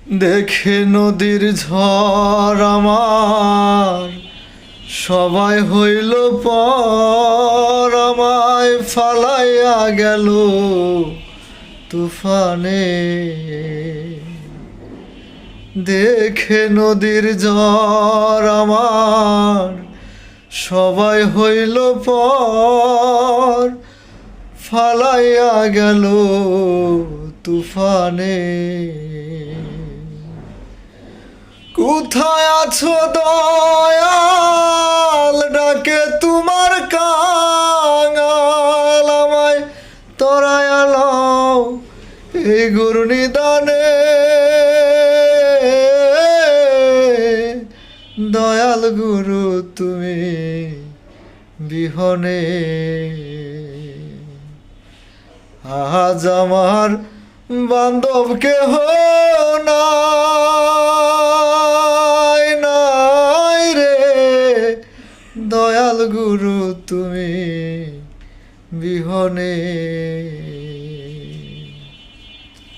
দেখে নদীর ঝড় আমার সবাই হইল পর, আমায় ফালাইয়া গেল তুফানে। দেখে নদীর ঝড় আমার সবাই হইল পর, ফালাইয়া গেল তুফানে। কোথায় আছো দয়াল, ডাকে তোমার কাঙাল, আমায় তরায়া লও এই ঘূর্ণিদানে। দয়াল গুরু তুমি বিহনে আজ আমার বান্ধব কেহ নাই, নাই রে দয়াল গুরু তুমি বিহনে।